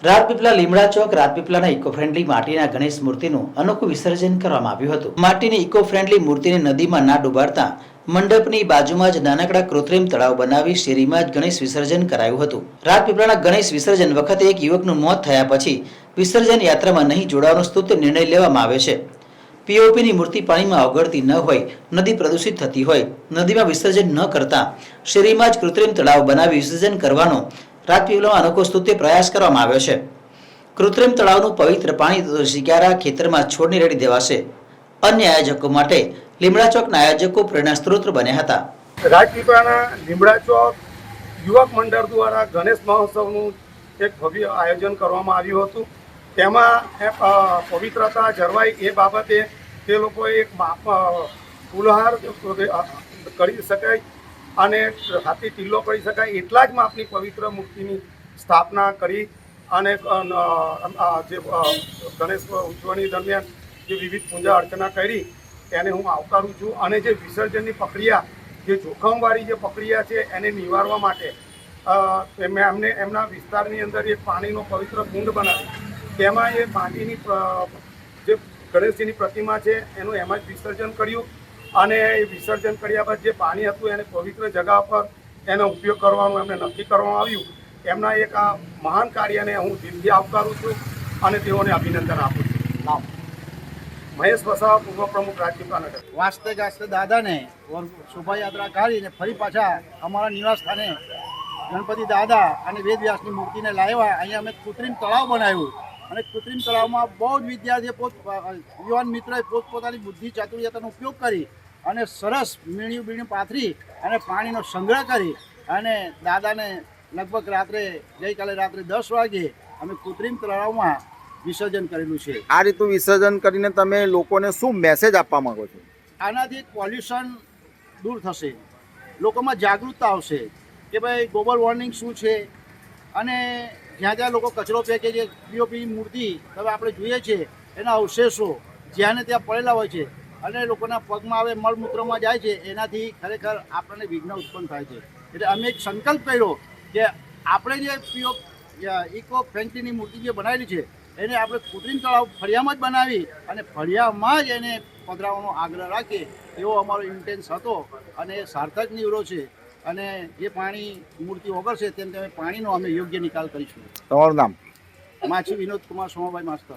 રાજપીપળા લીમડા ચોક રાજપીપળાના eco friendly માટીના ગણેશ મૂર્તિનું અનોખું વિસર્જન કરવામાં આવ્યું હતું। માટીની ઇકો ફ્રેન્ડલી મૂર્તિને નદીમાં ના ડૂબાડતા મંડપની બાજુમાં જ નાનકડા કૃત્રિમ તળાવ બનાવી શેરીમાં જ ગણેશ વિસર્જન કરાયું હતું। રાજપીપળાના ગણેશ વિસર્જન વખતે એક યુવકનું મોત થયા પછી વિસર્જન યાત્રામાં નહીં જોડાવાનો સ્તુત નિર્ણય લેવામાં આવ્યો છે। પીઓપીની મૂર્તિ પાણીમાં ઓગળતી ન હોય, નદી પ્રદૂષિત થતી હોય, નદીમાં વિસર્જન ન કરતા શેરીમાં જ કૃત્રિમ તળાવ બનાવી વિસર્જન કરવાનો રાજપીપળામાં અનોખો સ્તુત્ય પ્રયાસ કરવામાં આવ્યો છે। કૃત્રિમ તળાવનું પવિત્ર પાણી શિકારા ખેતરમાં છોડને રેડી દેવાશે। અન્ય આયોજકો માટે લીમડા ચોકના આયોજકો પ્રેરણા સ્ત્રોત બન્યા હતા। રાજપીપળાના લીમડા ચોક યુવક મંડળ દ્વારા ગણેશ મહોત્સવનું એક ભવ્ય આયોજન કરવામાં આવ્યું હતું। તેમાં પવિત્રતા જળવાય એ બાબતે તે લોકોએ એક ફૂલહાર કરી શકાય અને હાથી ટીલ્લો કરી શકાય એટલા જ માપની પવિત્ર મૂર્તિની સ્થાપના કરી અને જે ગણેશ ઉજવણી દરમિયાન જે વિવિધ પૂજા અર્ચના કરી તેને હું આવકારું છું। અને જે વિસર્જનની પ્રક્રિયા, જે જોખમવાળી જે પ્રક્રિયા છે એને નિવારવા માટે એમને એમના વિસ્તારની અંદર એક પાણીનો પવિત્ર કુંડ બનાવ્યો। તેમાં એ માટીની જે ગણેશજીની પ્રતિમા છે એનું એમાં જ વિસર્જન કર્યું અને એ વિસર્જન કર્યા બાદ જે પાણી હતું એને પવિત્ર જગા પર એનો ઉપયોગ કરવાનું એમને નક્કી કરવામાં આવ્યું। એમના એક આ મહાન કાર્યને હું દિલથી આવકારું છું અને તેઓને અભિનંદન આપું છું। મહેશ વસાવા, પૂર્વ પ્રમુખ રાજપીપળા નગર। વાસ્તે ગાસ્તે દાદાને શોભાયાત્રા કાઢીને ફરી પાછા અમારા નિવાસ સ્થાને ગણપતિ દાદા અને વેદવ્યાસની મૂર્તિને લાવ્યા। અહીંયા અમે કૃત્રિમ તળાવ બનાવ્યું અને કૃત્રિમ તળાવમાં બહુ જ વિદ્યાર્થીઓ યુવાન મિત્રોએ પોતપોતાની બુદ્ધિ ચાતુર્યતાનો ઉપયોગ કરી અને સરસ મીણ્યું બીણ્યું પાથરી અને પાણીનો સંગ્રહ કરી અને દાદાને લગભગ ગઈકાલે રાત્રે 10 વાગે અમે કૃત્રિમ તળાવમાં વિસર્જન કરેલું છે। આ રીતનું વિસર્જન કરીને તમે લોકોને શું મેસેજ આપવા માંગો છો? આનાથી પોલ્યુશન દૂર થશે, લોકોમાં જાગૃતતા આવશે કે ભાઈ ગ્લોબલ વોર્મિંગ શું છે અને જ્યાં જ્યાં લોકો કચરો ફેંકે છે, પીઓપીની મૂર્તિ હવે આપણે જોઈએ છીએ એના અવશેષો જ્યાં ને ત્યાં પડેલા હોય છે અને લોકોના પગમાં આવે, મળમૂત્રમાં જાય છે, એનાથી ખરેખર આપણને વિઘ્ન ઉત્પન્ન થાય છે। એટલે અમે એક સંકલ્પ કર્યો કે આપણે જે ઇકો ફ્રેન્ડલીની મૂર્તિ જે બનાવેલી છે એને આપણે કૃત્રિમ તળાવ ફળિયામાં જ બનાવી અને ફળિયામાં જ એને પધરાવવાનો આગ્રહ રાખીએ એવો અમારો ઇન્ટેન્સ હતો અને એ સાર્થક નીવડો છે અને જે પાણી મૂર્તિ ઓગળશે તેમ પાણીનો અમે યોગ્ય નિકાલ કરીશું। તમારું નામ? માછી વિનોદ કુમાર સોમાભાઈ માસ્તર।